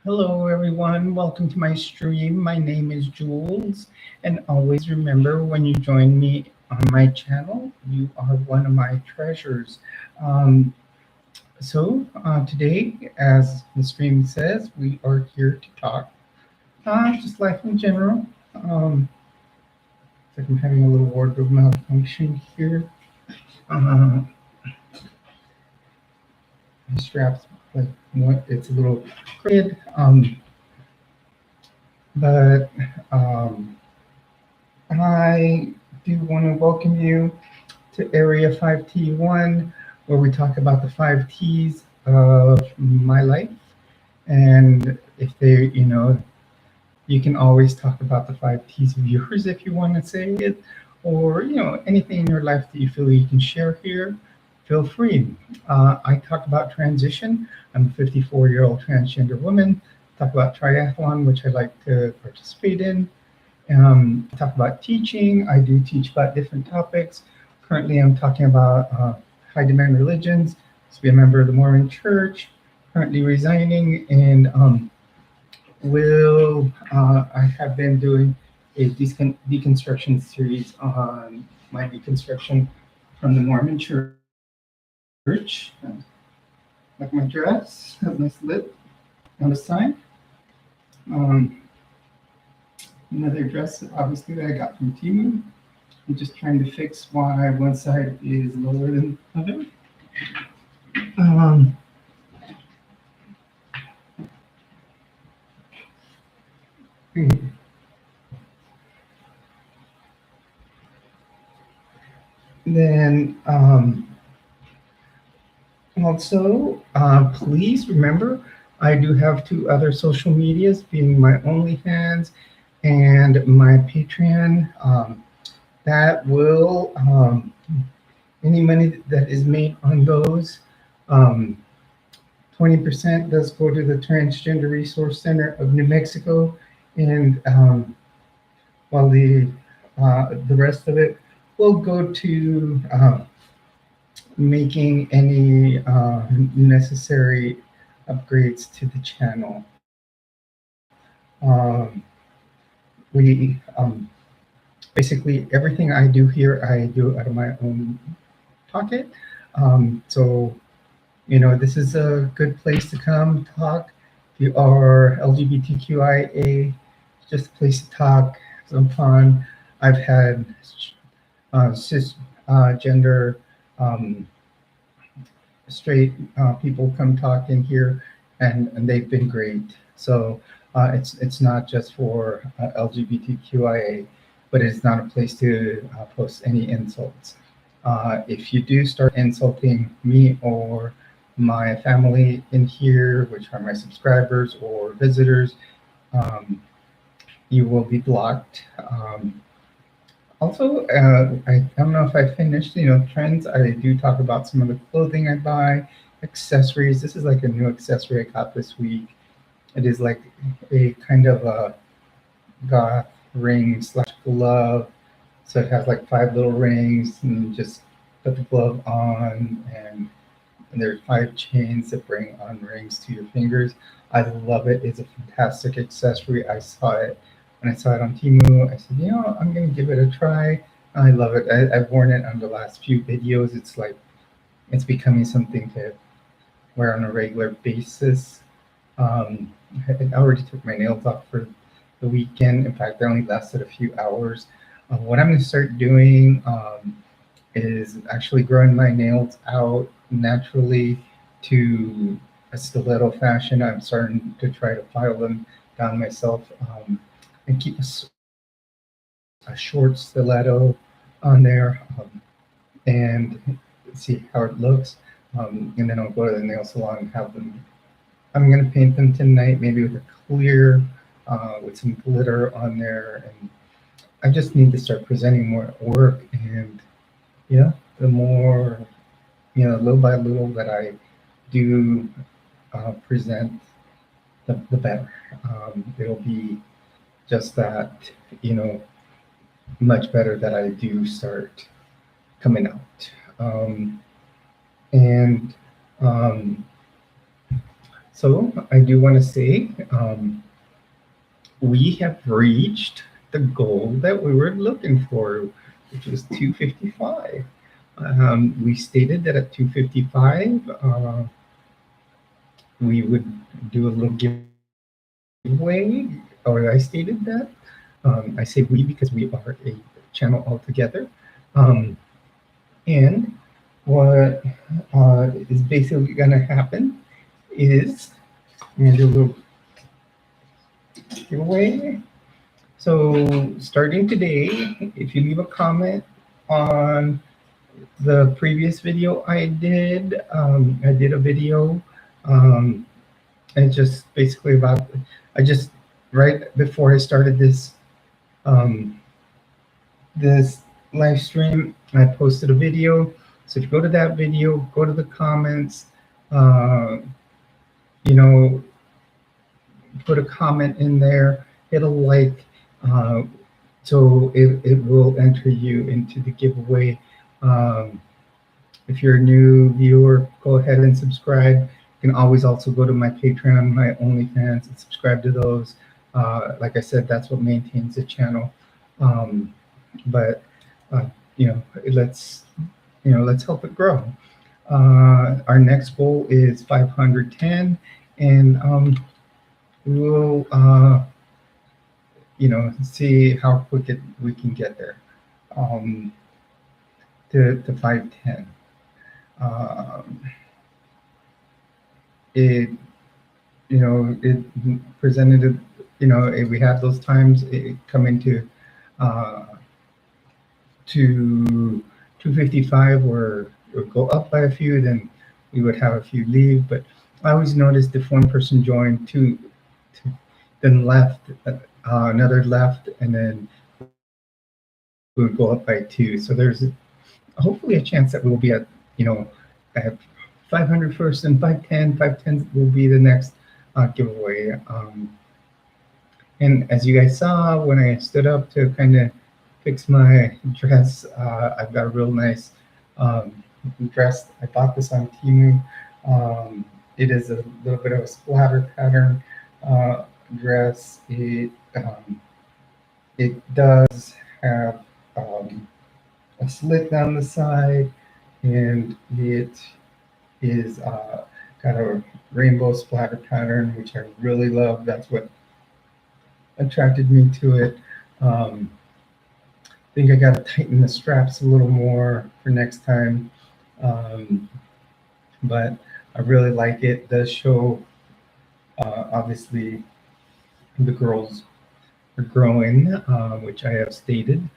Hello, everyone. Welcome to my stream. My name is Jules, and always remember when you join me on my channel, you are one of my treasures. Um, today, as the stream says, we are here to talk just life in general. It's like I'm having a little wardrobe malfunction here. Uh, my straps, like, it's a little crooked, but. Um, I do want to welcome you to Area 5T1, where we talk about the five T's of my life. And if you can always talk about the five T's of yours if you want to say it, or, anything in your life that you feel you can share here, feel free. I talk about transition. I'm a 54-year-old transgender woman. Talk about triathlon, which I like to participate in. Talk about teaching. I do teach about different topics. Currently, I'm talking about high demand religions. To be a member of the Mormon Church. Currently resigning, and I have been doing a deconstruction series on my deconstruction from the Mormon Church. Like my dress, has a nice lip on the side. Um, Another dress, obviously, that I got from Temu. I'm just trying to fix why one side is lower than the other. Um, then also, please remember, I do have two other social medias, being my OnlyFans and my Patreon. That will any money that is made on those. Um, 20% does go to the Transgender Resource Center of New Mexico, and while the rest of it will go to making any necessary upgrades to the channel. We basically everything I do here, I do out of my own pocket. So this is a good place to come talk. If you are LGBTQIA, it's just a place to talk, some fun. I've had cis gender straight people come talk in here, and they've been great. So it's not just for LGBTQIA, but it's not a place to post any insults. If you do start insulting me or my family in here, which are my subscribers or visitors, um, you will be blocked. Also, I don't know if I finished, trends. I do talk about some of the clothing I buy, accessories. This is like a new accessory I got this week. It is like a kind of a goth ring slash glove. So it has like five little rings, and you just put the glove on, and there's five chains that bring on rings to your fingers. I love it. It's a fantastic accessory. I saw it when I saw it on Temu. I said, I'm going to give it a try. I love it. I've worn it on the last few videos. It's like it's becoming something to wear on a regular basis. I already took my nails off for the weekend. In fact, they only lasted a few hours. What I'm going to start doing is actually growing my nails out naturally to a stiletto fashion. I'm starting to try to file them down myself and keep a short stiletto on there and see how it looks. And then I'll go to the nail salon and have them. I'm going to paint them tonight, maybe with a clear, with some glitter on there. And I just need to start presenting more work. And, the more, little by little that I do present, the better. It'll be just that, much better that I do start coming out. And So I do want to say we have reached the goal that we were looking for, which was 255. We stated that at 255, we would do a little giveaway, or I stated that. I say we because we are a channel altogether. Um, and what is basically going to happen is I'm going to do a little giveaway. So starting today, if you leave a comment on the previous video I did a video, um, and just basically about, I just, right before I started um, this live stream, I posted a video. So if you go to that video, go to the comments, uh, you know, put a comment in there, hit a like, uh, so it will enter you into the giveaway. Um, if you're a new viewer, go ahead and subscribe. You can always also go to my Patreon, my OnlyFans, and subscribe to those. Like I said, that's what maintains the channel. Um, but uh, you know, let's help it grow. Our next goal is 510, and we will see how quick we can get there, um, to 510. Um, it it presented if we have those times it come into uh, to 255 or go up by a few, then we would have a few leave. But I always noticed if one person joined, two then left, another left, and then we would go up by two. So there's hopefully a chance that we'll be at 500 first and 510 will be the next giveaway. And as you guys saw, when I stood up to kind of fix my dress, I've got a real nice dress. I bought this on Temu. It is a little bit of a splatter pattern dress. It does have a slit down the side, and it is got a rainbow splatter pattern, which I really love. That's what attracted me to it. I think I got to tighten the straps a little more for next time. Um, but I really like it. It does show, obviously, the girls are growing, which I have stated.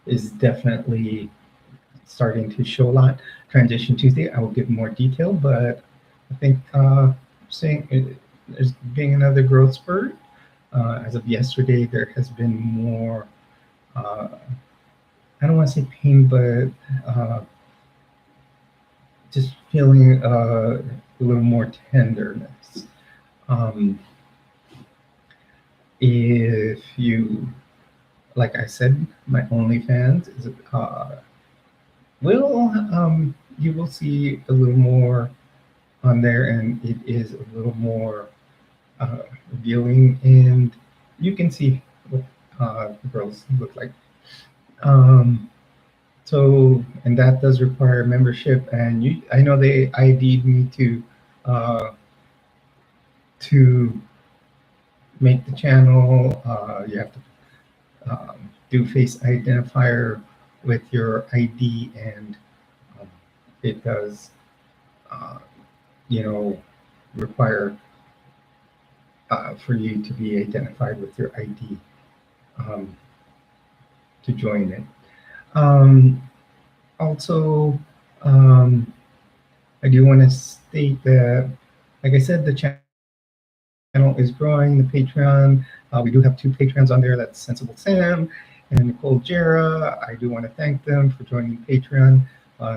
Is definitely starting to show a lot. Transition Tuesday, I will give more detail, but I think saying there's being another growth spurt. As of yesterday, there has been more, I don't want to say pain, but just feeling a little more tenderness. If you, like I said, my OnlyFans is you will see a little more on there, and it is a little more revealing, and you can see what the girls look like. And that does require membership, and I know they ID'd me to make the channel. You have to do face identifier with your ID, and it does, uh, require for you to be identified with your ID to join it. Also, I do want to state that, like I said, the channel is growing. The Patreon, we do have 2 Patreons on there. That's Sensible Sam and Nicole Jera. I do want to thank them for joining Patreon.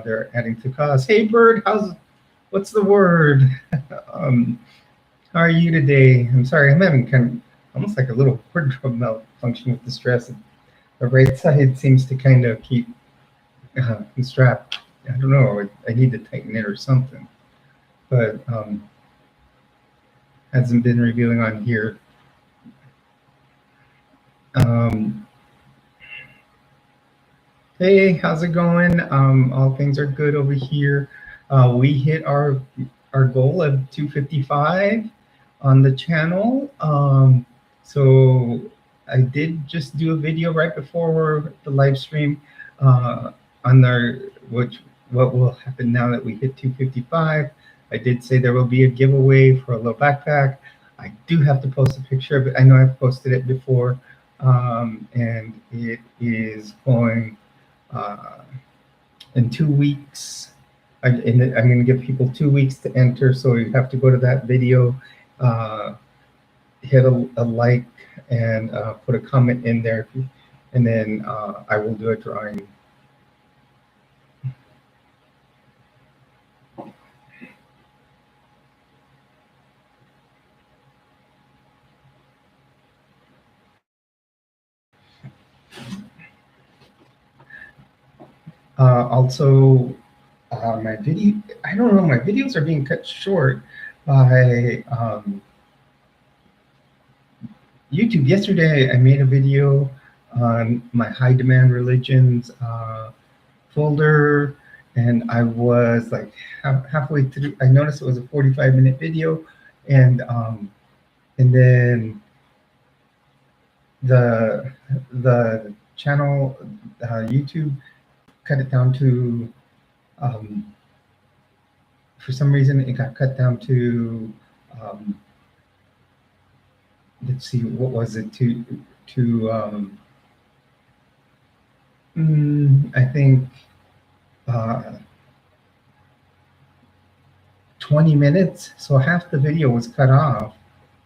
They're adding to cause. Hey, Bird, what's the word? How are you today? I'm sorry, I'm having kind of almost like a little wardrobe malfunction with the stress. The right side seems to kind of keep strapped. I don't know. I need to tighten it or something. but hasn't been revealing on here. Hey, how's it going? All things are good over here. We hit our goal of 255 on the channel. So I did just do a video right before the live stream on what will happen now that we hit 255. I did say there will be a giveaway for a little backpack. I do have to post a picture of it. I know I've posted it before, and it is going in 2 weeks. I'm going to give people 2 weeks to enter, so you have to go to that video, hit a like, and put a comment in there, and then I will do a drawing. Also, my video, I don't know, my videos are being cut short by YouTube. Yesterday, I made a video on my high demand religions folder, and I was like halfway through. I noticed it was a 45-minute video, and then the channel YouTube cut it down to for some reason it got cut down to let's see, what was it, to I think 20 minutes, so half the video was cut off.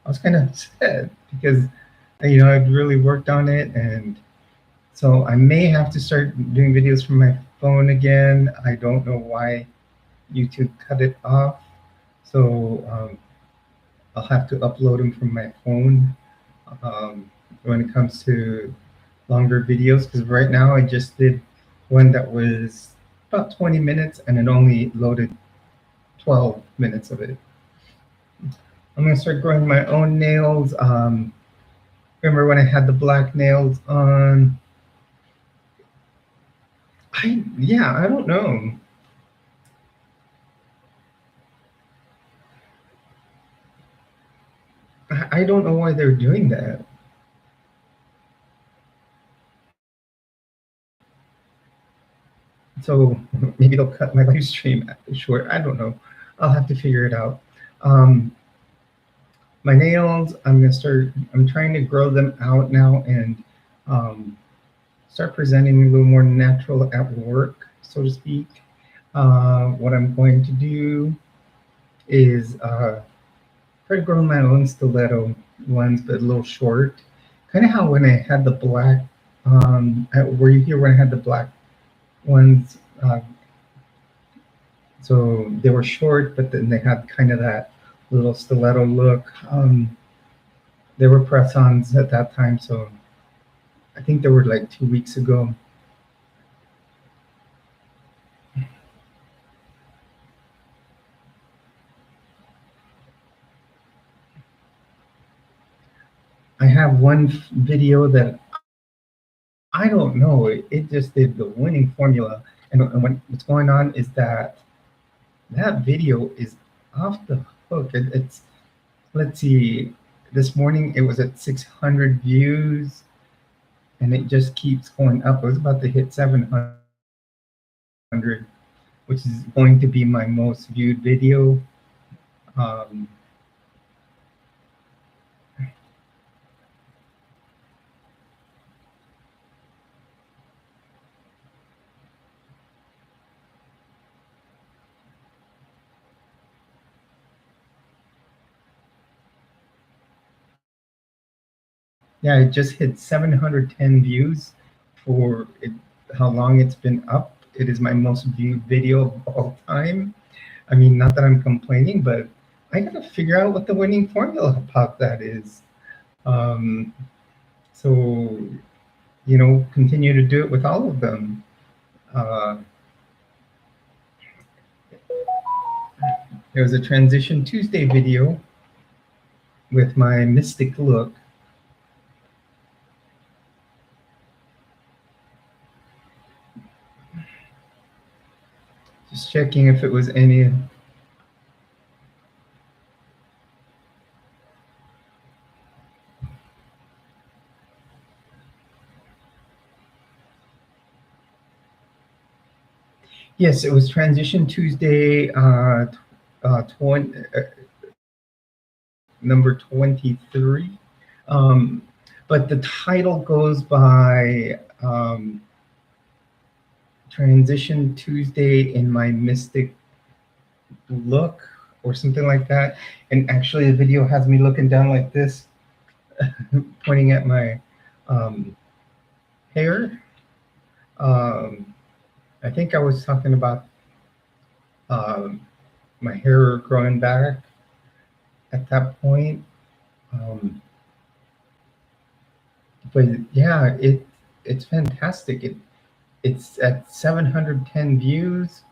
I was kind of upset because I'd really worked on it, and so I may have to start doing videos from my phone again. I don't know why YouTube cut it off, so I'll have to upload them from my phone when it comes to longer videos, because right now I just did one that was about 20 minutes and it only loaded 12 minutes of it. I'm going to start growing my own nails. Remember when I had the black nails on? I don't know. I don't know why they're doing that. So maybe they'll cut my live stream short. I don't know. I'll have to figure it out. My nails, I'm trying to grow them out now and start presenting a little more natural at work, so to speak. What I'm going to do is try to grow my own stiletto ones, but a little short. Kind of how when I had the black, were you here when I had the black ones? So they were short, but then they had kind of that little stiletto look. They were press-ons at that time, so I think they were like 2 weeks ago. I have one video that I don't know. It just did the winning formula, and what's going on is that video is off the hook. It's let's see. This morning it was at 600 views, and it just keeps going up. It was about to hit 700, which is going to be my most viewed video. Yeah, it just hit 710 views for it, how long it's been up. It is my most viewed video of all time. I mean, not that I'm complaining, but I gotta figure out what the winning formula about that is. So, continue to do it with all of them. It was a Transition Tuesday video with my mystic look. Just checking if it was any. Yes, it was Transition Tuesday, number 23. But the title goes by Transition Tuesday in My Mystic Look or something like that. And actually, the video has me looking down like this, pointing at my hair. I think I was talking about my hair growing back at that point. But yeah, it's fantastic. It's at 710 views,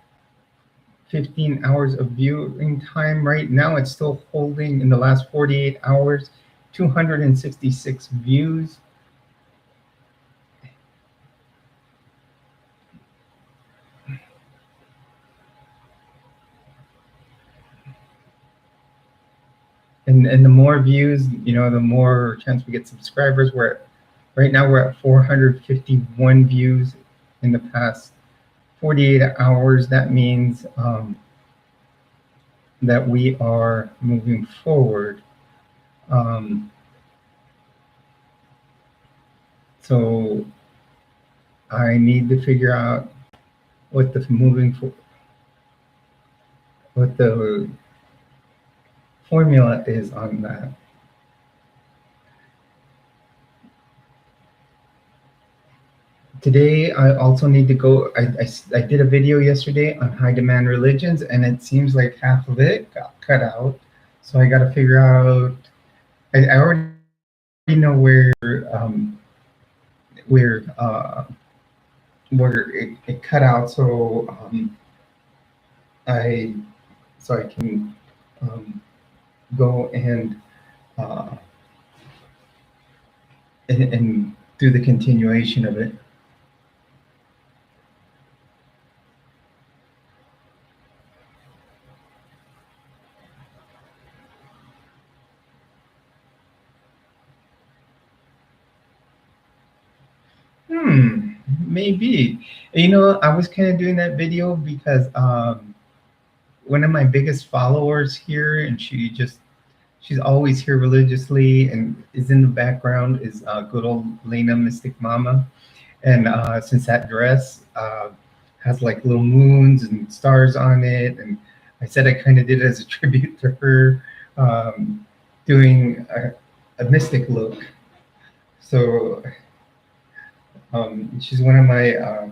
15 hours of viewing time. Right now, it's still holding in the last 48 hours, 266 views. And the more views, you know, the more chance we get subscribers. Right now we're at 451 views in the past 48 hours. That means that we are moving forward. So I need to figure out what the formula is on that. Today, I also need to go. I did a video yesterday on high demand religions, and it seems like half of it got cut out. So I got to figure out. I already know where it cut out. So I can go and do the continuation of it. Maybe. You know, I was kind of doing that video because one of my biggest followers here, and she's always here religiously and is in the background, is good old Lena Mystic Mama. And since that dress has like little moons and stars on it, and I said I kind of did it as a tribute to her, doing a mystic look. So she's one of my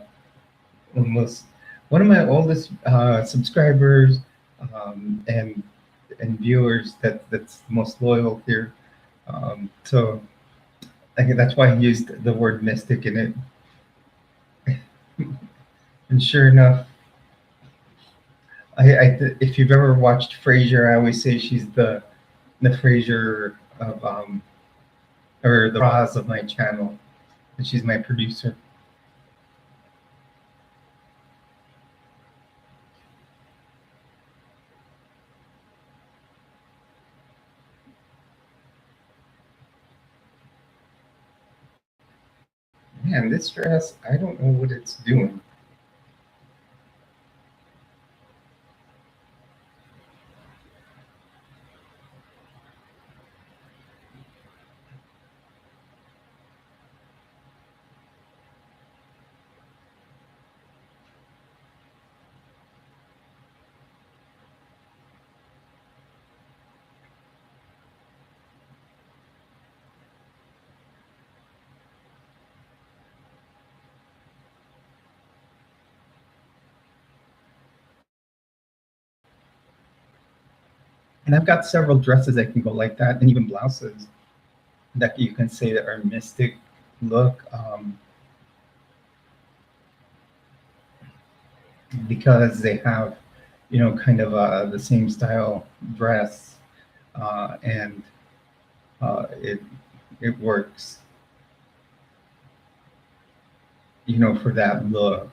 one of my oldest subscribers, and viewers that's the most loyal here. So I think that's why I used the word mystic in it. And sure enough, if you've ever watched Frasier, I always say she's the Frasier of or the Roz of my channel, and she's my producer. Man, this dress, I don't know what it's doing. And I've got several dresses that can go like that, and even blouses that you can say that are mystic look, because they have kind of the same style dress, and it works, for that look.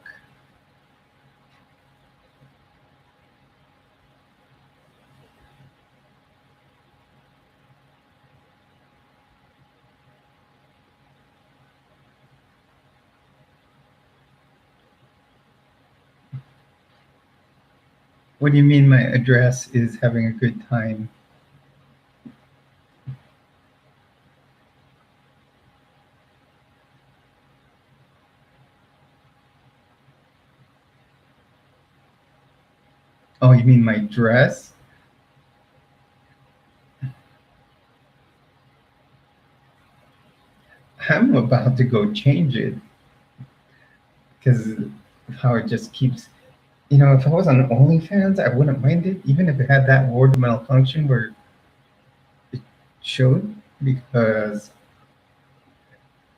What do you mean my address is having a good time? Oh, you mean my dress? I'm about to go change it because how it just keeps. If I was on OnlyFans, I wouldn't mind it, even if it had that word malfunction where it showed, because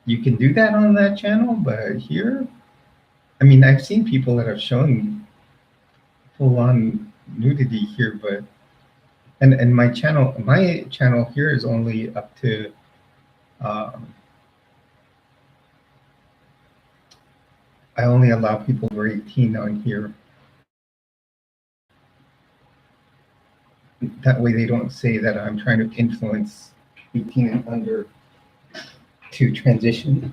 you can do that on that channel, but here, I mean, I've seen people that have shown full on nudity here, but and my channel here is only up to um, I only allow people over 18 on here. That way they don't say that I'm trying to influence 18 and under to transition.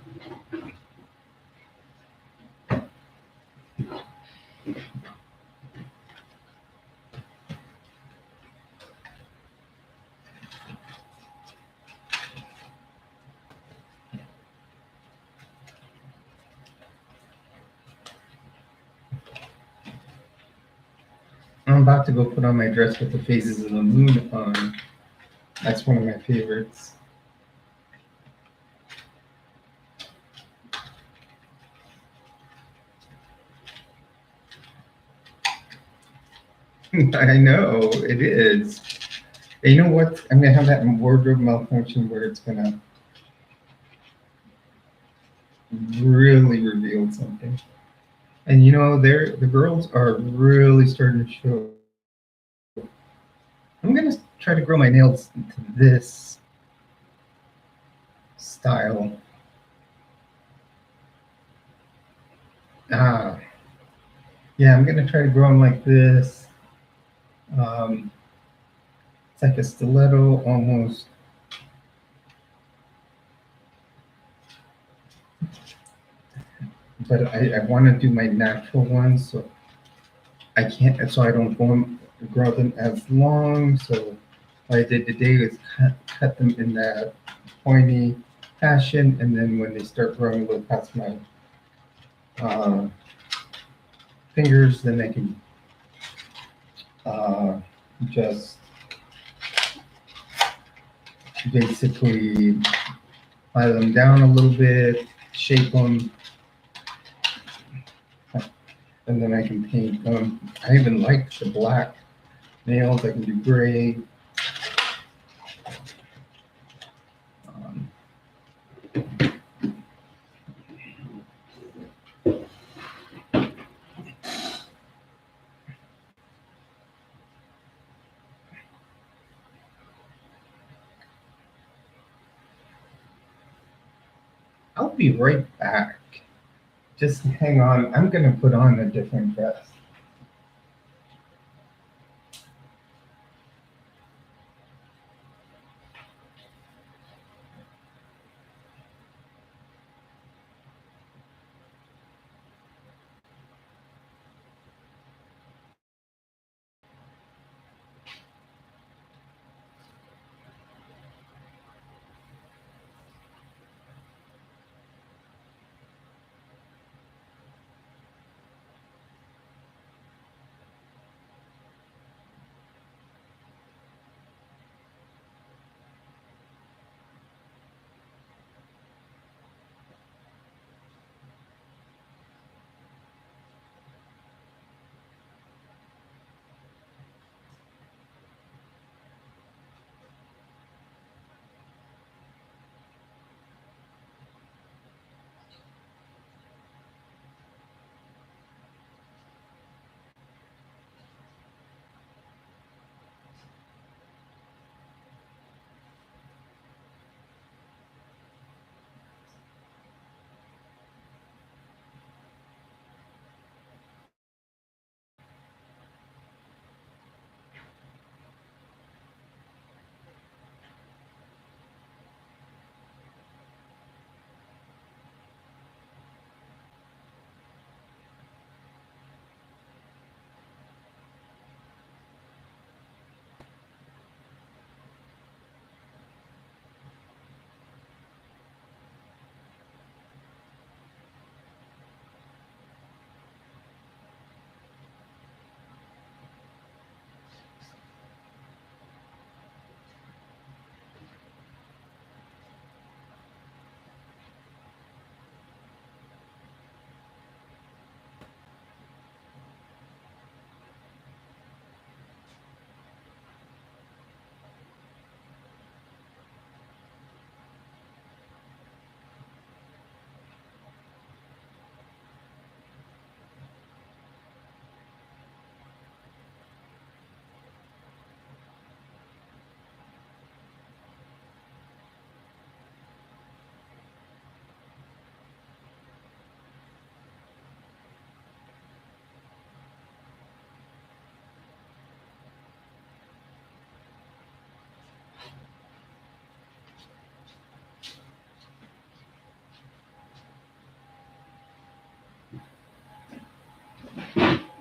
I'm about to go put on my dress with the phases of the moon on. That's one of my favorites. I know it is. And you know what? I'm gonna have that wardrobe malfunction where it's gonna really reveal something. And the girls are really starting to show. I'm gonna try to grow my nails into this style. Ah, yeah, I'm gonna try to grow them like this. Um, it's like a stiletto almost. But I want to do my natural ones, so I can't, so I don't grow them as long. So what I did today is cut them in that pointy fashion, and then when they start growing a little past my uh, fingers, then I can uh, just basically file them down a little bit, shape them, and then I can paint them. I even like the black nails. I can do gray. Um, I'll be right back. Just hang on. I'm going to put on a different dress.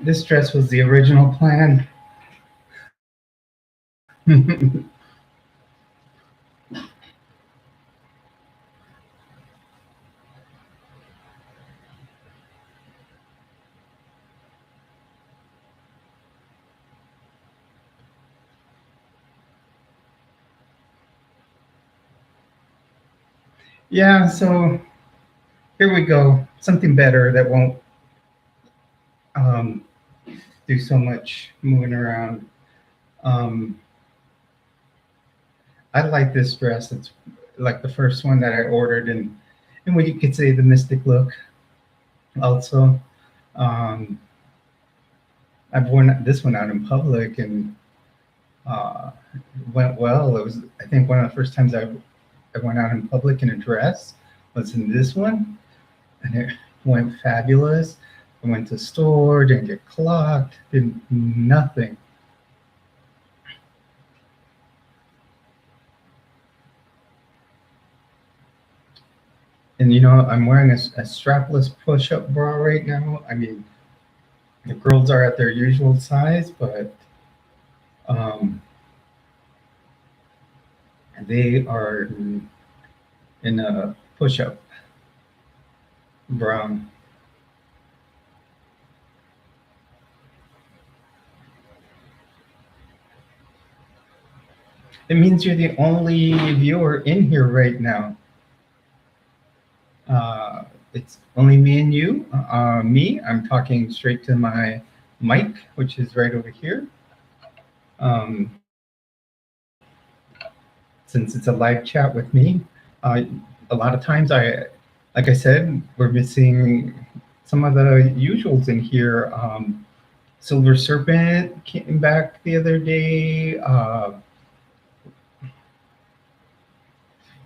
This dress was the original plan. Yeah, so here we go. Something better that won't um, do so much moving around. Um, I like this dress. It's like the first one that I ordered, and what you could say the mystic look. Also, um, I've worn this one out in public and uh, went well. It was, I think, one of the first times I went out in public in a dress was in this one, and it went fabulous. I went to the store, didn't get clocked, did nothing. And I'm wearing a strapless push-up bra right now. I mean, the girls are at their usual size, but um, they are in a push-up bra. It means you're the only viewer in here right now. Uh, it's only me and you. Me, I'm talking straight to my mic, which is right over here. Um, since it's a live chat with me, uh, a lot of times like I said, we're missing some of the usuals in here. Silver Serpent came back the other day.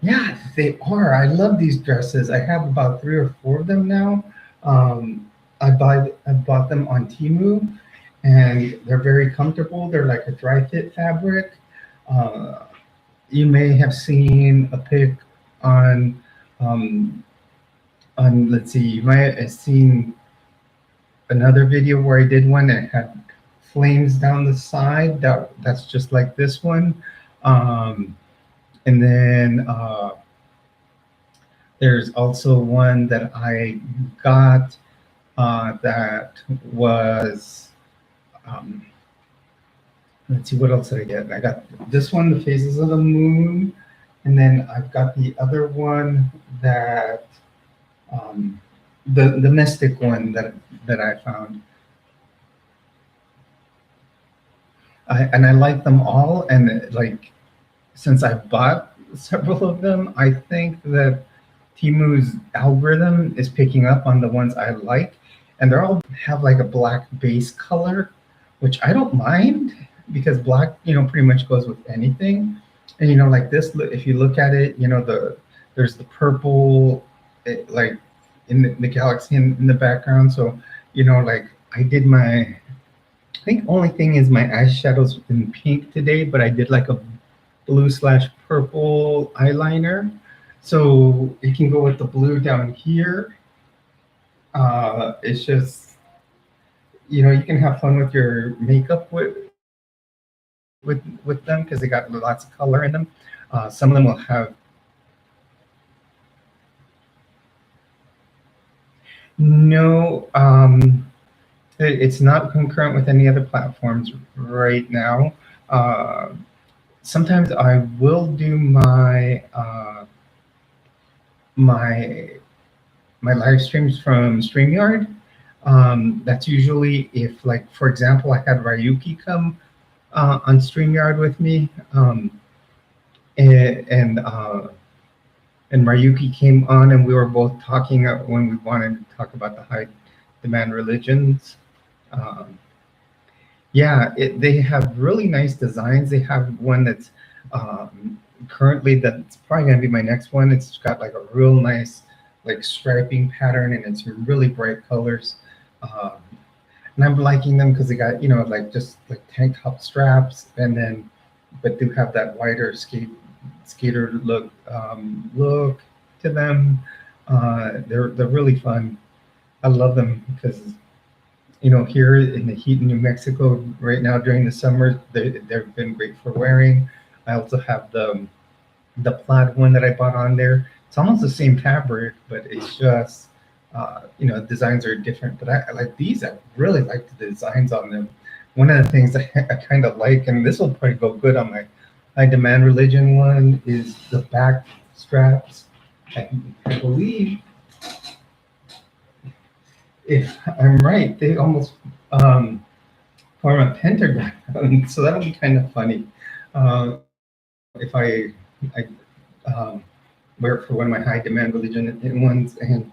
Yeah, they are. I love these dresses. I have about 3 or 4 of them now. I bought them on Temu, and they're very comfortable. They're like a dry fit fabric. Uh, you may have seen a pic on um, let's see, you might have seen another video where I did one and it had flames down the side. That's just like this one. And then there's also one that I got that was, um, let's see, what else did I get? I got this one, The Phases of the Moon, and then I've got the other one that, um, the Mystic one that I found. And I like them all, and like since I bought several of them, I think that Timu's algorithm is picking up on the ones I like, and they're all have like a black base color, which I don't mind because black, pretty much goes with anything. And like this, if you look at it, there's the purple, like in the galaxy in the background. So like I did my, I think only thing is my eyeshadows in pink today, but I did like a blue/purple eyeliner. So it can go with the blue down here. It's just, you can have fun with your makeup with them because they got lots of color in them. Some of them will have no. It's not concurrent with any other platforms right now. Sometimes I will do my my live streams from StreamYard. That's usually if, like, for example, I had Ryuki come on StreamYard with me, and and Ryuki came on, and we were both talking when we wanted to talk about the high demand religions. Um, yeah, they have really nice designs. They have one that's currently, that's probably going to be my next one. It's got like a real nice like striping pattern, and it's really bright colors. Um, and I'm liking them because they got like just like tank top straps, and then but do have that wider skater look to them. They're really fun. I love them because Here in the heat in New Mexico right now during the summer, they've been great for wearing. I also have the plaid one that I bought on there. It's almost the same fabric, but it's just designs are different. But I like these. I really like the designs on them. One of the things I kind of like, and this will probably go good on my high demand religion one, is the back straps. I believe, if I'm right, they almost form a pentagram, so that'll be kind of funny if I wear it for one of my high demand religion ones, and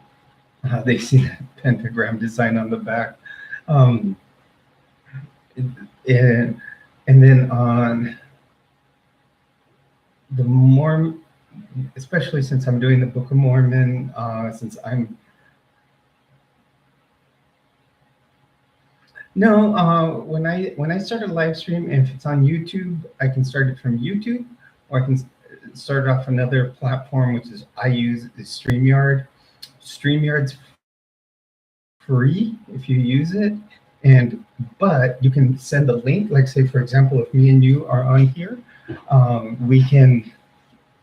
they see that pentagram design on the back. Um, and and then on the Mormon, especially since I'm doing the Book of Mormon, since I'm no, when I start a live stream, if it's on YouTube, I can start it from YouTube, or I can start it off another platform, which is I use is StreamYard. StreamYard's free if you use it, and but you can send a link. Like, say for example, if me and you are on here,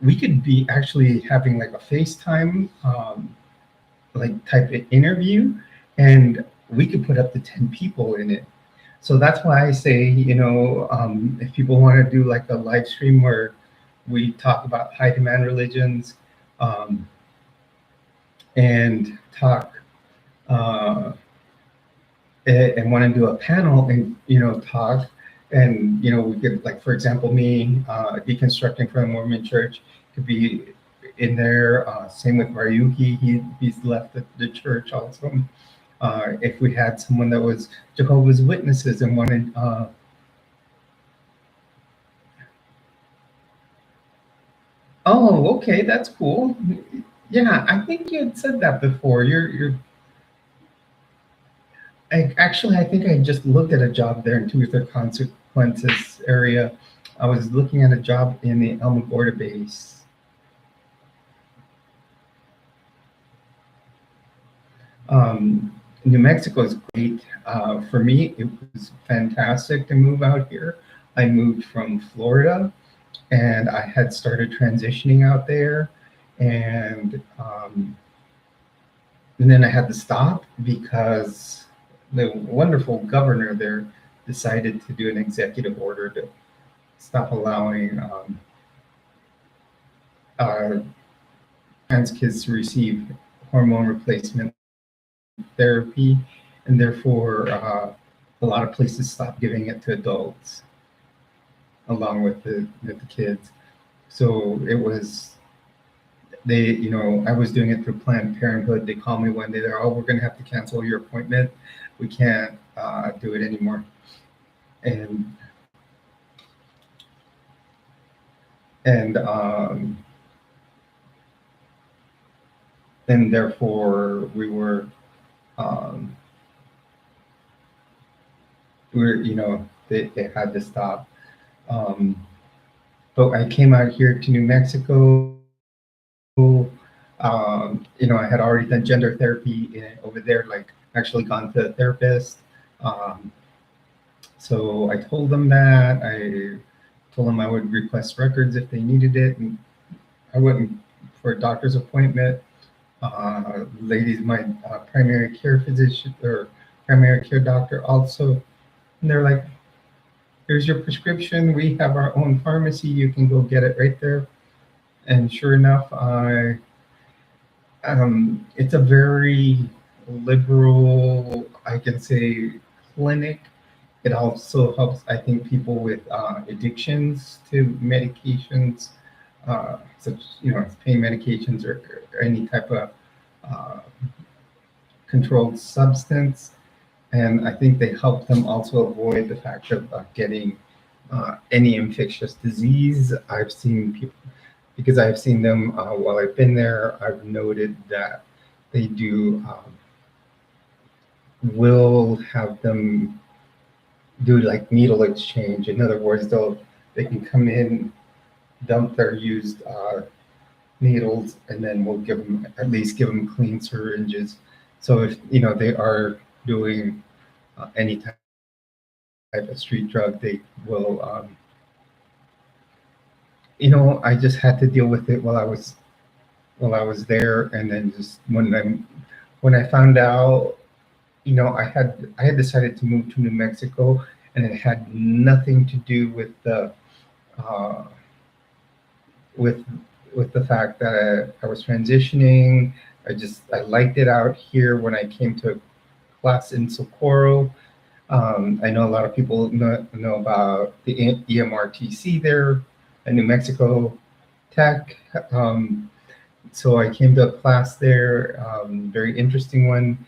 we could be actually having like a FaceTime like type of interview, and we could put up to 10 people in it. So that's why I say, if people want to do like a live stream where we talk about high demand religions, um, and talk uh, and want to do a panel and talk, and we could, like, for example, me deconstructing from the Mormon Church could be in there. Same with Ryuki, he's left the church also. If we had someone that was Jehovah's Witnesses and wanted oh, okay, that's cool. Yeah, I think you had said that before. I think I just looked at a job there in Truth or Consequences area. I was looking at a job in the Alamogordo base. New Mexico is great. For me, it was fantastic to move out here. I moved from Florida, and I had started transitioning out there, and then I had to stop because the wonderful governor there decided to do an executive order to stop allowing uh, trans kids to receive hormone replacement therapy, and therefore a lot of places stopped giving it to adults along with the kids. So it was I was doing it through Planned Parenthood. They called me one day. They're, oh, we're going to have to cancel your appointment. We can't do it anymore. And and and therefore um, they had to stop. But I came out here to New Mexico. I had already done gender therapy over there, like actually gone to a therapist. Um, so I told them that. I told them I would request records if they needed it, and I went for a doctor's appointment. Ladies, my primary care physician or primary care doctor also, and they're like, here's your prescription. We have our own pharmacy. You can go get it right there. And sure enough, it's a very liberal, I can say, clinic. It also helps, I think, people with addictions to medications, such pain medications or any type of uh, controlled substance. And I think they help them also avoid the fact of getting any infectious disease. I've seen people, because I've seen them while I've been there, I've noted that they do will have them do like needle exchange. In other words, they can come in, dump their used needles, and then we'll at least give them clean syringes. So if they are doing any type of street drug, they will. I just had to deal with it while I was there, and then just when I found out, I had decided to move to New Mexico, and it had nothing to do with the uh, with with the fact that I was transitioning. I liked it out here when I came to class in Socorro. I know a lot of people know about the EMRTC there at New Mexico Tech. So I came to a class there, very interesting one.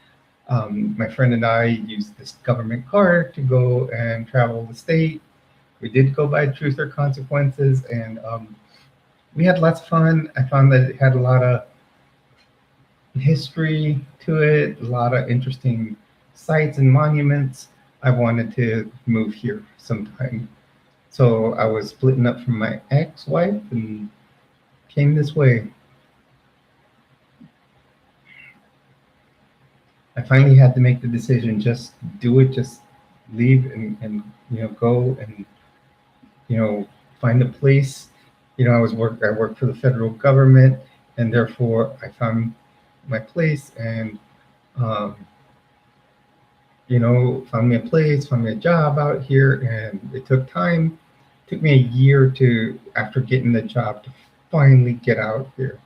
My friend and I used this government card to go and travel the state. We did go by Truth or Consequences, and we had lots of fun. I found that it had a lot of history to it, a lot of interesting sites and monuments. I wanted to move here sometime. So I was splitting up from my ex-wife and came this way. I finally had to make the decision, just do it, just leave and go and you know find a place. I worked for the federal government, and therefore I found my place, and um, found me a place, found me a job out here, and it took time. It took me a year to after getting the job to finally get out here.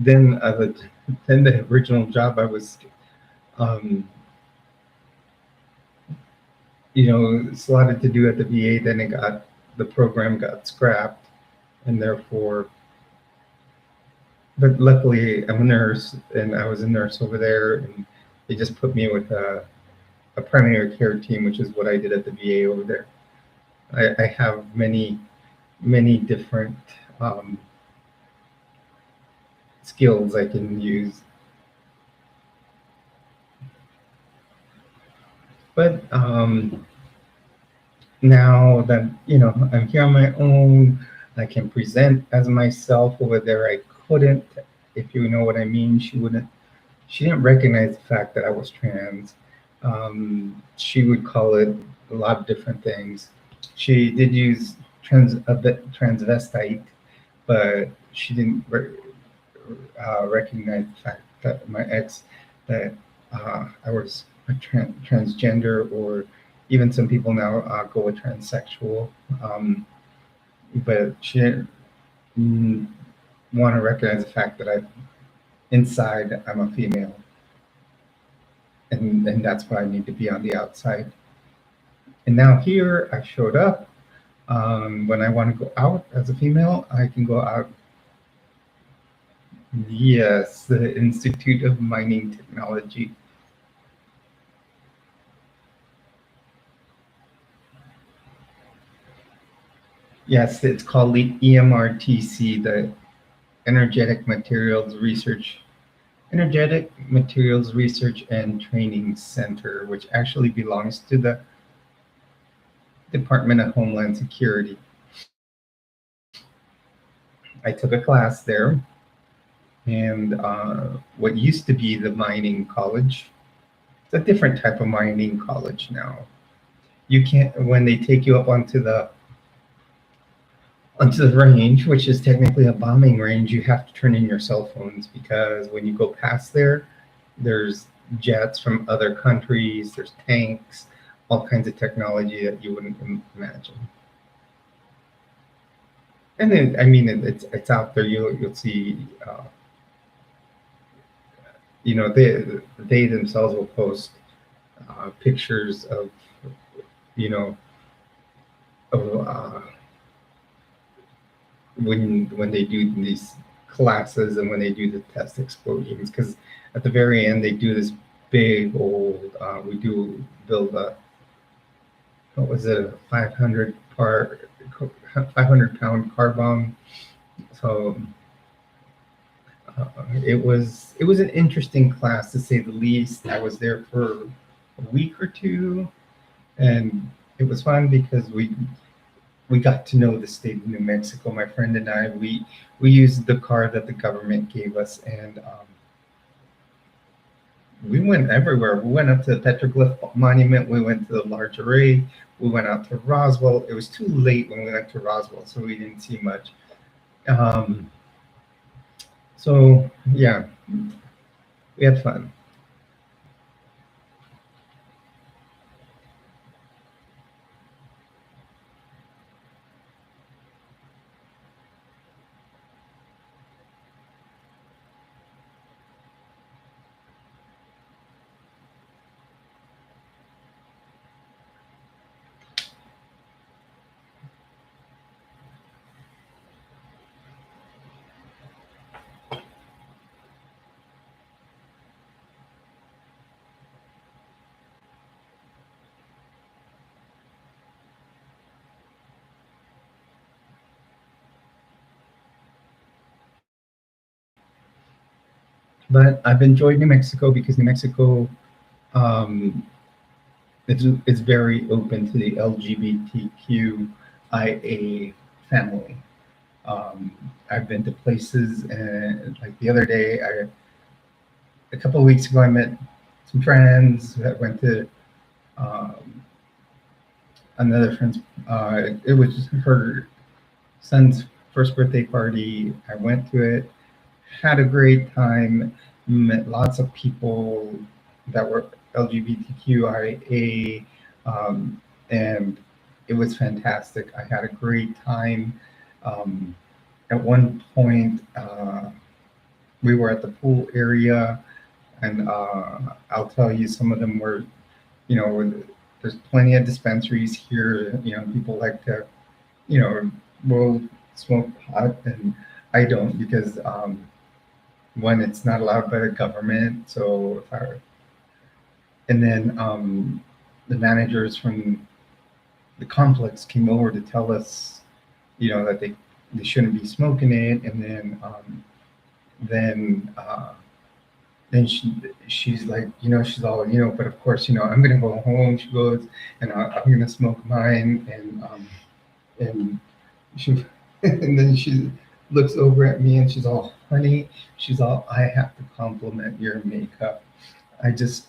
Then the original job I was um, slotted to do at the VA. Then the program got scrapped, and therefore, but luckily I'm a nurse, and I was a nurse over there, and they just put me with a primary care team, which is what I did at the VA over there. I have many different um, skills I can use, but now that I'm here on my own, I can present as myself. Over there I couldn't, if you know what I mean. She didn't recognize the fact that I was trans. She would call it a lot of different things. She did use a bit transvestite, but she didn't recognize the fact that my ex, that I was a transgender, or even some people now go with transsexual. But she didn't want to recognize the fact that inside I'm a female, and that's why I need to be on the outside. And now here I showed up. When I want to go out as a female, I can go out. Yes, the Institute of Mining Technology. Yes, it's called the EMRTC, the Energetic Materials Research and Training Center, which actually belongs to the Department of Homeland Security. I took a class there, and what used to be the mining college, it's a different type of mining college now. You can't, when they take you up onto the range, which is technically a bombing range, you have to turn in your cell phones, because when you go past there's jets from other countries, there's tanks, all kinds of technology that you wouldn't imagine. And then, I mean, it's out there. You'll see, they themselves will post pictures of, you know, of when they do these classes and when they do the test explosions, because at the very end they do this big old we do build a, what was it, a 500 pound car bomb. So it was an interesting class to say the least. I was there for a week or two, and it was fun because we got to know the state of New Mexico. My friend and I, we used the car that the government gave us, and we went everywhere. We went up to the Petroglyph Monument. We went to the Large Array. We went out to Roswell. It was too late when we went to Roswell, so we didn't see much. Um, so yeah, we had fun. But I've enjoyed New Mexico because New Mexico um, it's very open to the LGBTQIA family. I've been to places, and like the other day, a couple of weeks ago, I met some friends that went to um, another friend's. It was just her son's first birthday party. I went to it, had a great time, met lots of people that were LGBTQIA, and it was fantastic. I had a great time. Um, at one point, we were at the pool area, and I'll tell you, some of them were, you know, there's plenty of dispensaries here. You know, people like to, you know, will smoke pot, and I don't because one, it's not allowed by the government. So if I, and then the managers from the complex came over to tell us, you know, that they shouldn't be smoking it, and then then she's like, you know, she's all, you know, but of course, you know, I'm gonna go home. She goes, and I'm gonna smoke mine, and she, and then she looks over at me and she's all, honey, she's all, I have to compliment your makeup. I just,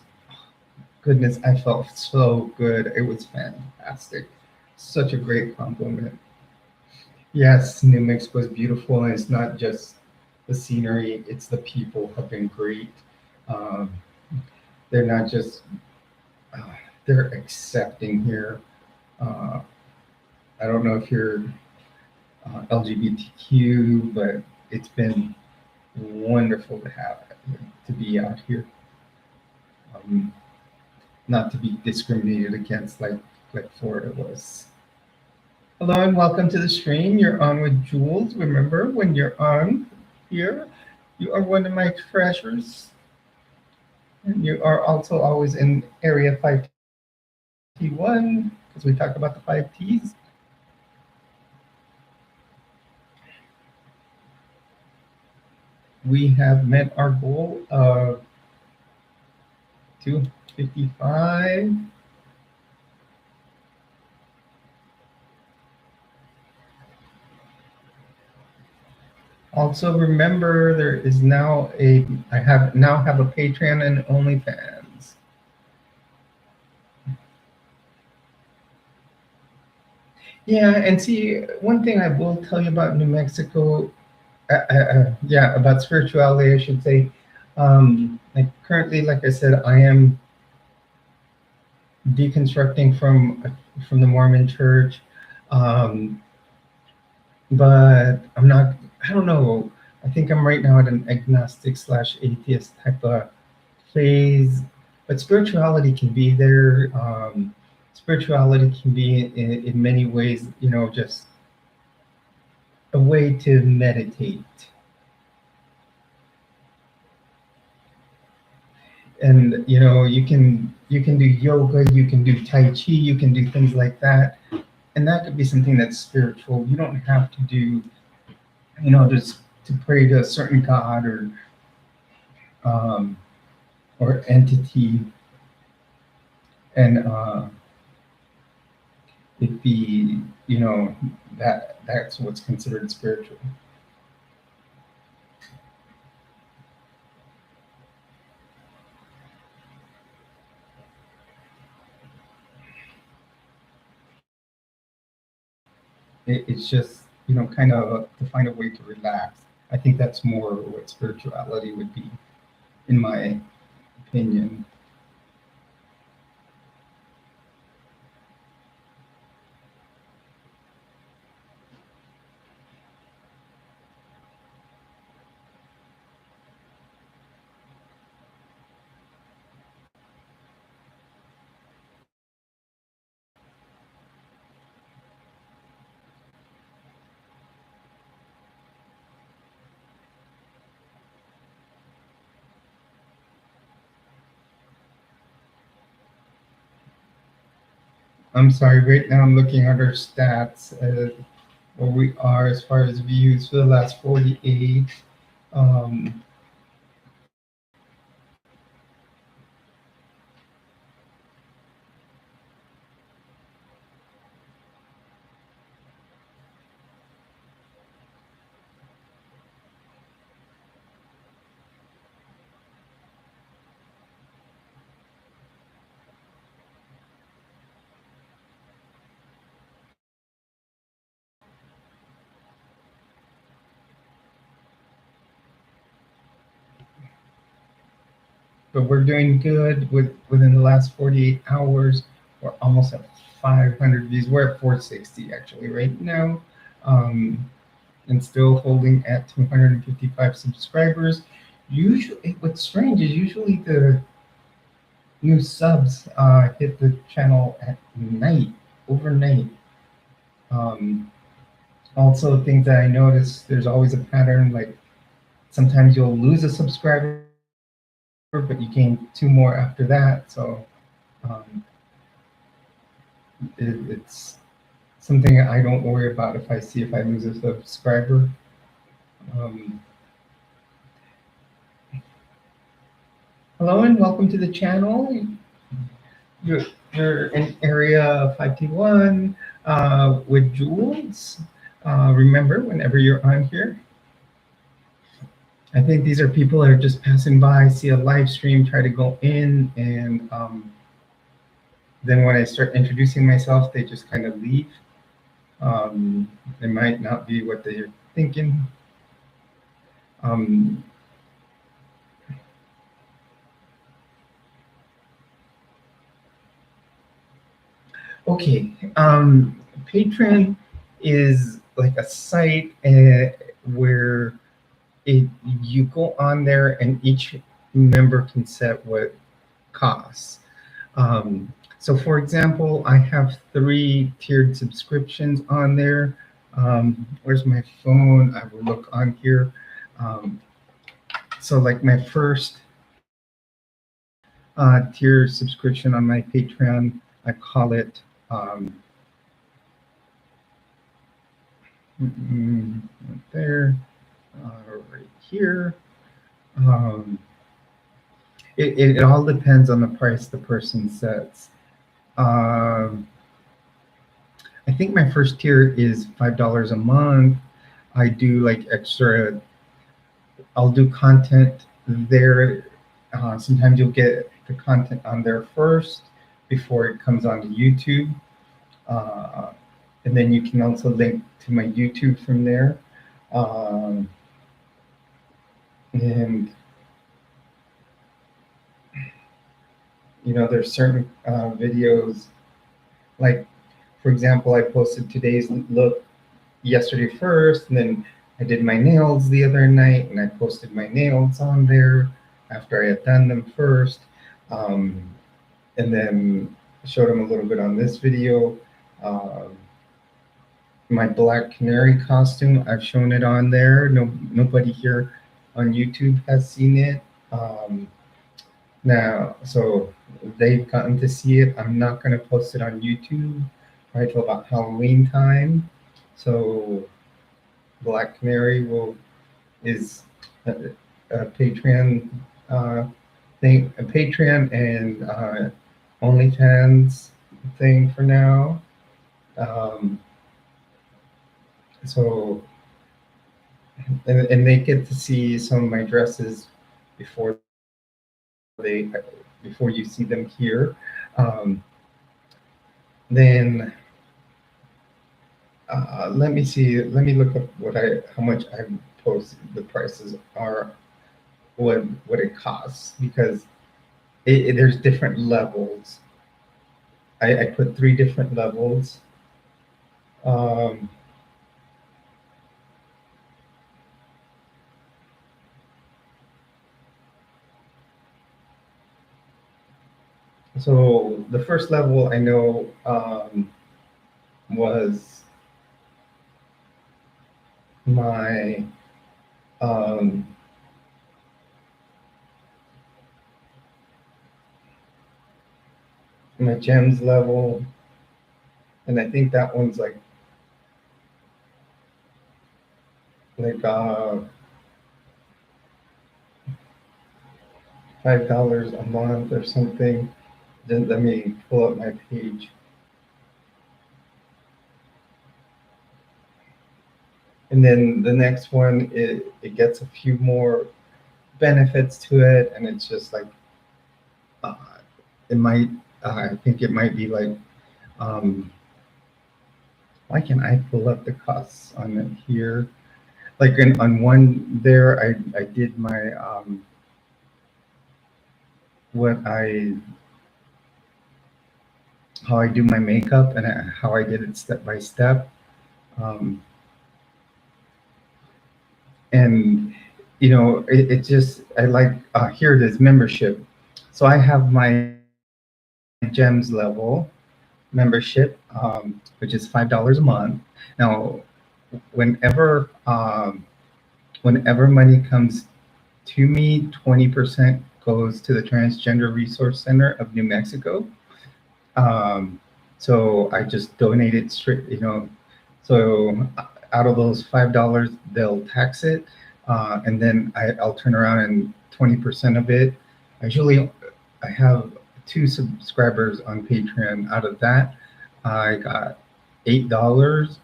goodness, I felt so good. It was fantastic. Such a great compliment. Yes, New Mexico is beautiful, and it's not just the scenery, it's the people have been great. Um, they're not just, uh, they're accepting here. Uh, I don't know if you're LGBTQ, but it's been wonderful to have to be out here, um, not to be discriminated against like Florida was. Hello and welcome to the stream. You're on with Jules. Remember, when you're on here, you are one of my treasures, and you are also always in Area 5T1 because we talk about the 5Ts. We have met our goal of 255. Also, remember there is now I now have a Patreon and OnlyFans. Yeah, and see, one thing I will tell you about New Mexico, yeah, about spirituality, I should say. Like currently, like I said, I am deconstructing from the Mormon Church, um, but I'm not. I don't know. I think I'm right now at an agnostic slash atheist type of phase. But spirituality can be there. Spirituality can be in many ways, you know, just a way to meditate. And you know, you can do yoga, you can do tai chi, you can do things like that, and that could be something that's spiritual. You don't have to do, you know, just to pray to a certain god, or um, or entity, and it be, that's what's considered spiritual. It's just, kind of to find a way to relax. I think that's more what spirituality would be, in my opinion. I'm sorry, right now I'm looking at our stats, where we are as far as views for the last 48. Um, but we're doing good within the last 48 hours. We're almost at 500 views. We're at 460 actually right now, and still holding at 255 subscribers. Usually, what's strange is usually the new subs hit the channel at night, overnight. Um, Also, things that I noticed, there's always a pattern. Like sometimes you'll lose a subscriber, but you gain two more after that. So um, it's something I don't worry about if I lose a subscriber. Um, Hello and welcome to the channel. You're, you're in area 5T1 with Jules. Remember, whenever you're on here, I think these are people that are just passing by, see a live stream, try to go in, and then when I start introducing myself, they just kind of leave. It might not be what they're thinking. Um, okay, Patreon is like a site where you go on there and each member can set what costs. So for example, I have 3 tiered subscriptions on there. Where's my phone? I will look on here. So like my first tier subscription on my Patreon, I call it right there, right here. It all depends on the price the person sets. I think my first tier is $5 a month. I do like extra. I'll do content there. Sometimes you'll get the content on there first before it comes on YouTube. And then you can also link to my YouTube from there. And there's certain videos, like for example, I posted today's look yesterday first, and then I did my nails the other night, and I posted my nails on there after I had done them first, and then showed them a little bit on this video. My Black Canary costume, I've shown it on there. Nobody here on YouTube has seen it. Now, so they've gotten to see it. I'm not going to post it on YouTube right till about Halloween time. So Black Canary is a Patreon thing, a Patreon and OnlyFans thing for now. Um, so and they get to see some of my dresses before they before you see them here. Um, then let me see. Let me look up how much I posted. The prices are what it costs because there's different levels. I put three different levels. Um, so the first level I know was my um, my gems level, and I think that one's like $5 a month or something. Then let me pull up my page. And then the next one, it gets a few more benefits to it, and it's just like uh, it might. I think it might be like. Why can I pull up the costs on it here? Like on one there, I did my what I how I do my makeup and how I did it step by step. Um, and it just I like here it is membership. So I have my gems level membership, which is $5 a month. Now, whenever whenever money comes to me, 20% goes to the Transgender Resource Center of New Mexico. Um, so I just donate it straight, So out of those $5, they'll tax it, and then I'll turn around and 20% of it. Usually, I have two subscribers on Patreon. Out of that, I got $8.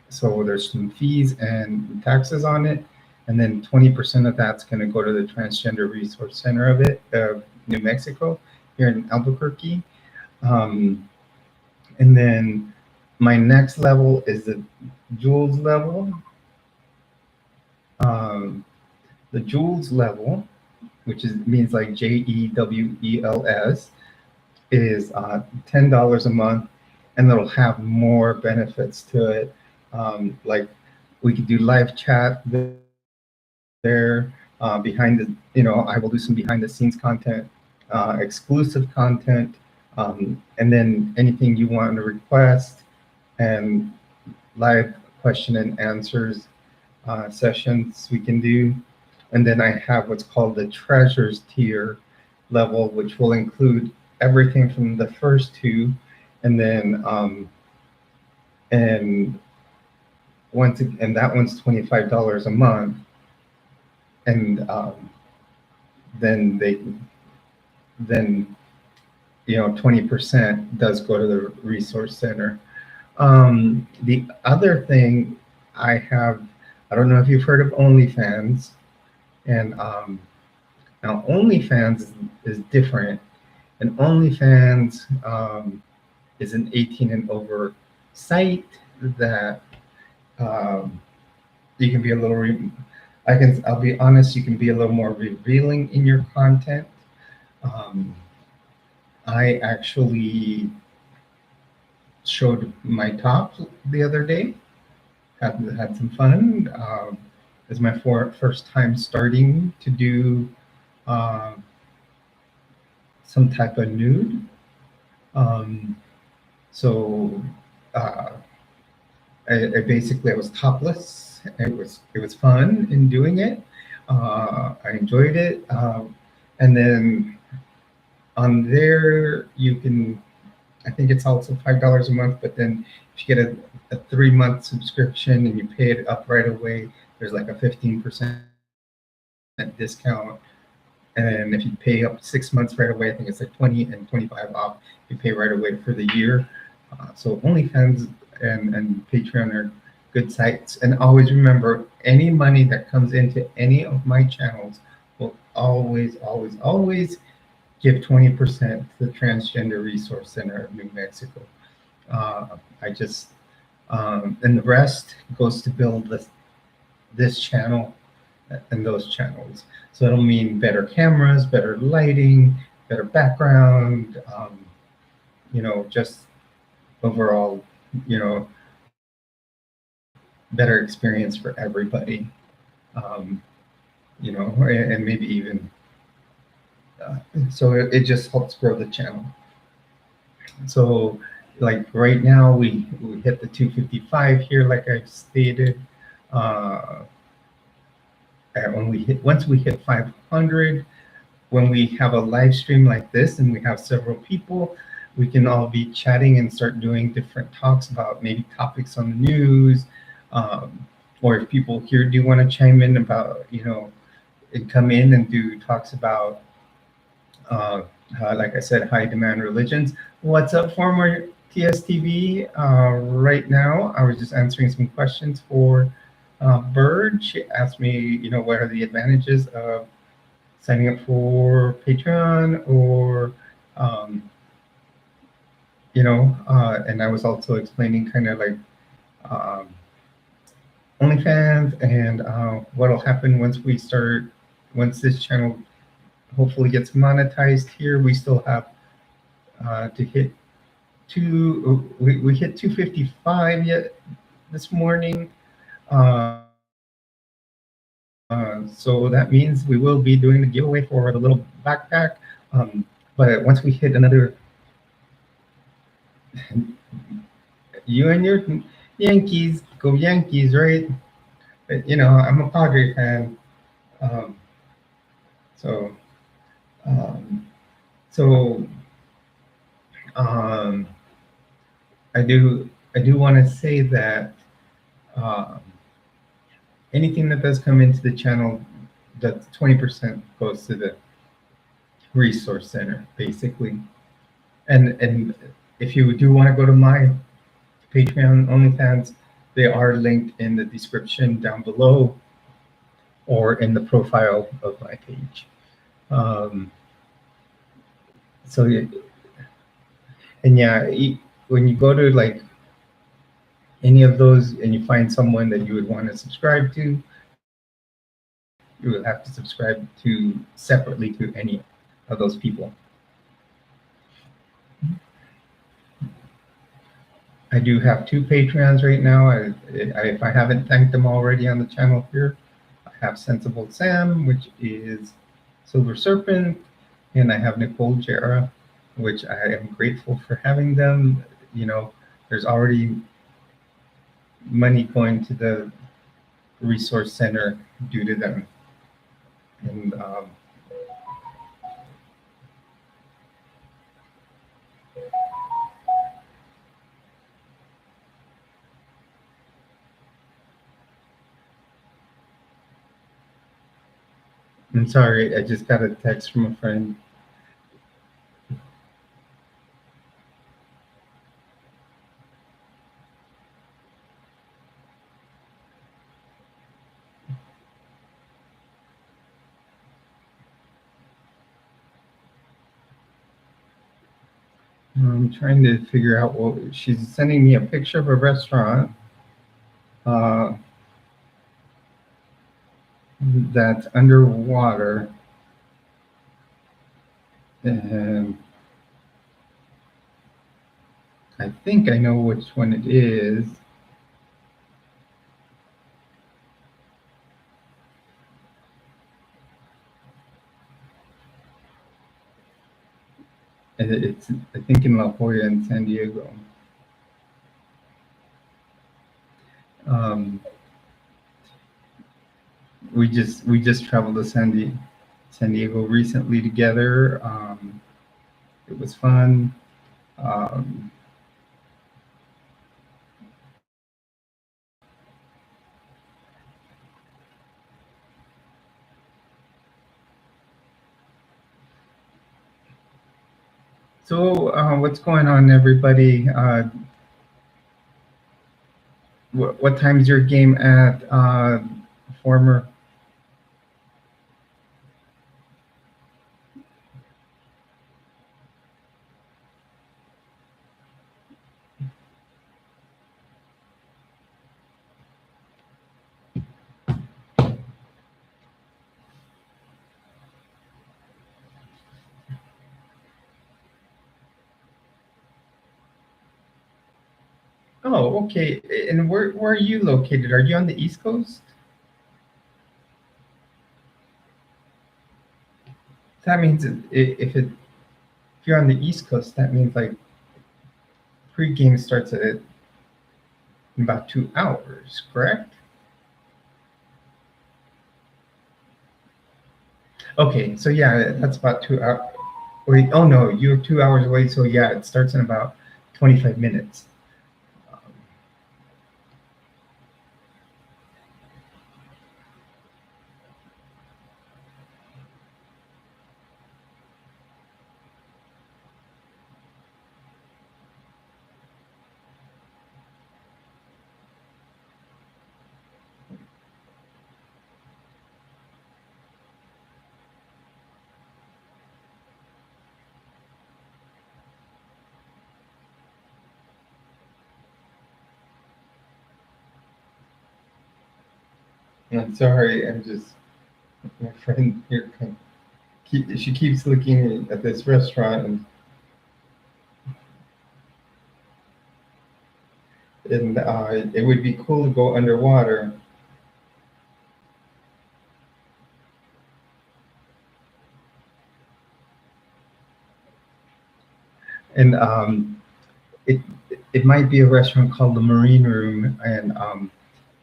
So there's some fees and taxes on it, and then 20% of that's going to go to the Transgender Resource Center of New Mexico here in Albuquerque. Um, and then my next level is the Jewels level. Um, the Jewels level, which means like JEWELS, is $10 a month, and it'll have more benefits to it. Like we could do live chat there behind the, I will do some behind the scenes content, exclusive content, and then anything you want to request, and live question and answers sessions we can do. And then I have what's called the treasures tier level, which will include everything from the first two, and then and and that one's $25 a month, and then then 20% does go to the resource center. The other thing I have, I don't know if you've heard of OnlyFans, and now OnlyFans is different, and OnlyFans is an 18 and over site that um, you can be a little. I'll be honest. You can be a little more revealing in your content. Um, I actually showed my top the other day. Had some fun. It's my first time starting to do uh, some type of nude. Um, so uh, I basically I was topless. It was fun in doing it. I enjoyed it, and then on there you can. I think it's also $5 a month, but then if you get a 3 month subscription and you pay it up right away, there's like a 15% discount. And if you pay up 6 months right away, I think it's like 20 and 25 off. You pay right away for the year. So OnlyFans and Patreon are good sites. And always remember, any money that comes into any of my channels will always, always, always give 20% to the Transgender Resource Center of New Mexico. I just, and the rest goes to build this channel and those channels. So it'll mean better cameras, better lighting, better background, just overall, you know, better experience for everybody. Um, and maybe even, so it just helps grow the channel. So like right now we hit the 255 here, like I stated. And once we hit 500, when we have a live stream like this and we have several people, we can all be chatting and start doing different talks about maybe topics on the news, or if people here do want to chime in about, and come in and do talks about, like I said, high demand religions. What's up, former TSTV? Right now, I was just answering some questions for Bird. She asked me, what are the advantages of signing up for Patreon or, and I was also explaining kind of like um, OnlyFans and what'll happen once this channel hopefully gets monetized here. We still have to hit we hit 255 yet this morning. So that means we will be doing the giveaway for the little backpack. But once we hit another, you and your Yankees, go Yankees, right? But, I'm a Padre fan. Um, so, um, so um, I do want to say that um, anything that does come into the channel, that 20% goes to the resource center, basically. And if you do want to go to my Patreon, OnlyFans, they are linked in the description down below or in the profile of my page. Um, so, and yeah, when you go to like any of those and you find someone that you would want to subscribe to, you will have to subscribe to separately to any of those people. I do have 2 Patreons right now. If I haven't thanked them already on the channel here, I have Sensible Sam, which is Silver Serpent, and I have Nicole Jera, which I am grateful for having them. There's already money going to the resource center due to them. And I'm sorry, I just got a text from a friend. I'm trying to figure out what she's sending me a picture of a restaurant that's underwater, and I think I know which one it is. And it's, I think, in La Jolla in San Diego. We just traveled to San Diego recently together. It was fun. Um, So, what's going on, everybody? What time's your game at, former? Oh, okay. And where are you located? Are you on the East Coast? That means if you're on the East Coast, that means like pregame starts at in about 2 hours, correct? Okay, so yeah, that's about 2 hours. Wait, oh no, you're 2 hours away. So yeah, it starts in about 25 minutes. Um, I'm sorry, I'm just my friend here. She keeps looking at this restaurant, and it would be cool to go underwater. And it it might be a restaurant called the Marine Room, and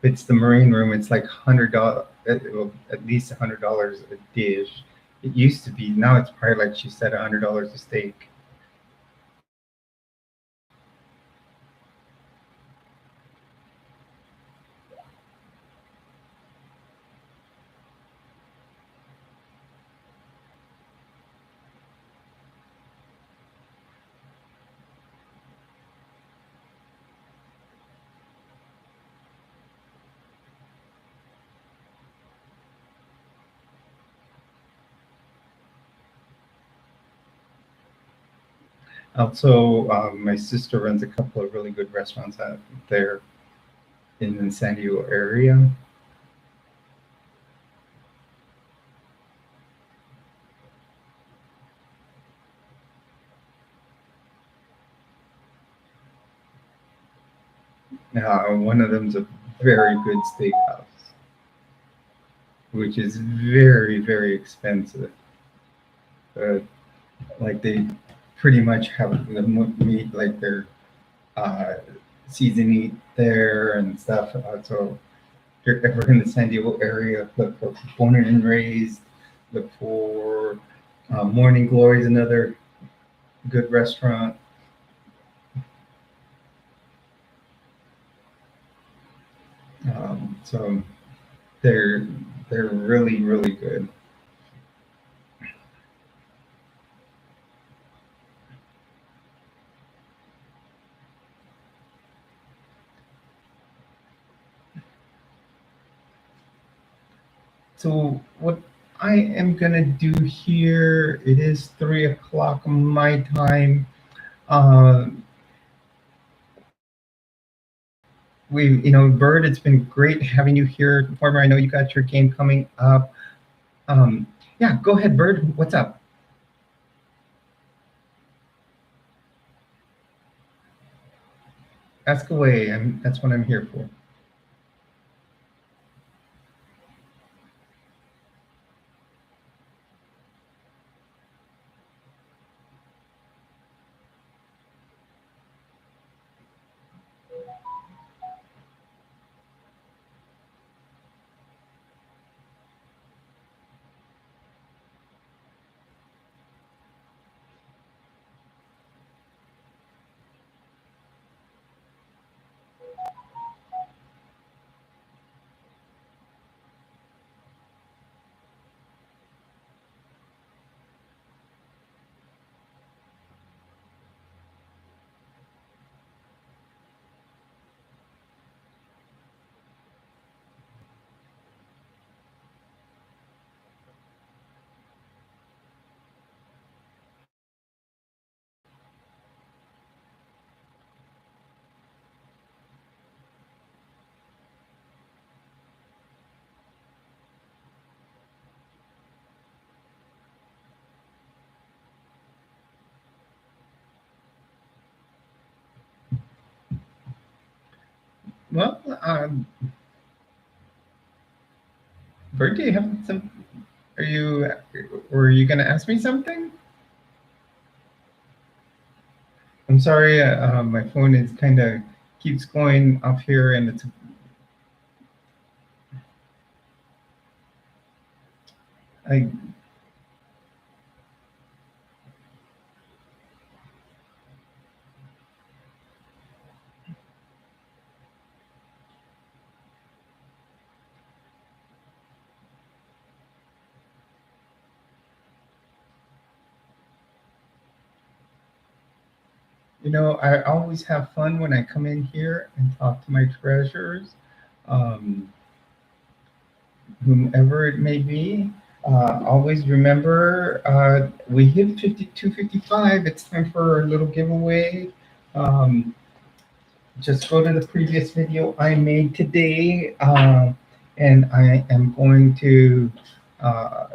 if it's the Marine Room, it's like $100, well, at least $100 a dish. It used to be. Now it's probably like she said, $100 a steak. Also, my sister runs a couple of really good restaurants out there in the San Diego area. One of them's a very good steakhouse, which is very, very expensive. Uh, like they pretty much have the meat, like their uh, season meat there and stuff. So if you're ever in the San Diego area, look for Born and Raised, look for Morning Glory is another good restaurant. So they're they're really, really good. So what I am gonna do here, it is 3 o'clock my time. Uh, Bird, it's been great having you here. Farmer, I know you got your game coming up. Um, yeah, go ahead, Bird. What's up? Ask away. That's what I'm here for. Well, Bert, do you have some? Are you? Were you going to ask me something? I'm sorry. My phone is kind of keeps going off here, and it's. I. I always have fun when I come in here and talk to my treasurers, um, whomever it may be. Always remember, we hit 52:55. It's time for a little giveaway. Um, just go to the previous video I made today, and I am going to uh,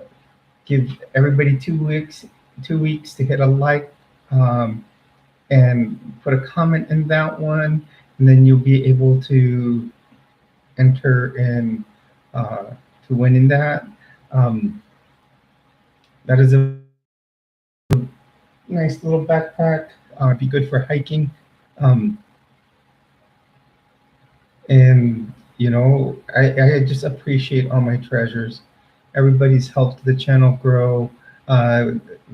give everybody 2 weeks, 2 weeks to hit a like. And put a comment in that one, and then you'll be able to enter in to win in that. Um, that is a nice little backpack. Be good for hiking. Um, and I just appreciate all my treasures. Everybody's helped the channel grow. Uh,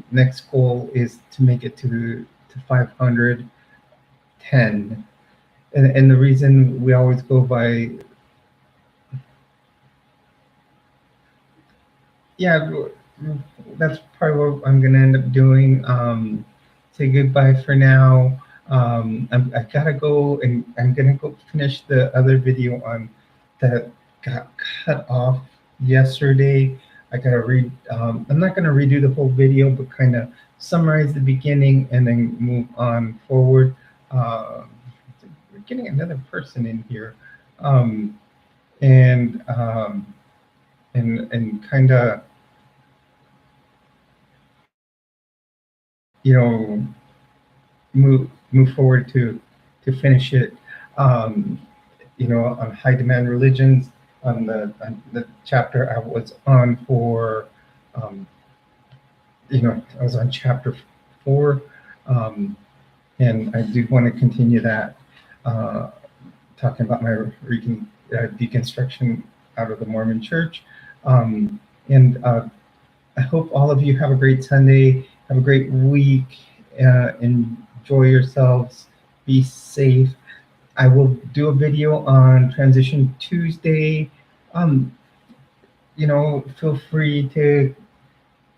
Next goal is to make it to 510. And the reason we always go by, yeah, that's probably what I'm gonna end up doing. Say goodbye for now. I gotta go, and I'm gonna go finish the other video on that got cut off yesterday. I gotta read. I'm not gonna redo the whole video, but kind of summarize the beginning and then move on forward. We're getting another person in here, and kind of you know move forward to finish it. Um, on high demand religions, on the chapter I was on for, um, I was on chapter 4, and I do want to continue that, talking about my deconstruction out of the Mormon Church. And I hope all of you have a great Sunday, have a great week, enjoy yourselves, be safe. I will do a video on Transition Tuesday. Um, Feel free to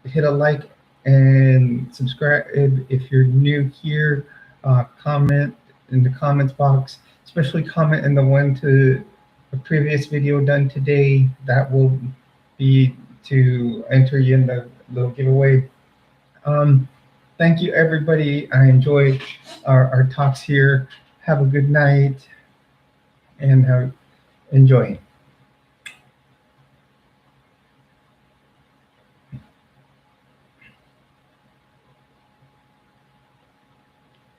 hit a like and subscribe if you're new here. Comment in the comments box, especially comment in the one to the previous video done today. That will be to enter you in the little giveaway. Um, Thank you, everybody. I enjoy our talks here. Have a good night and enjoy.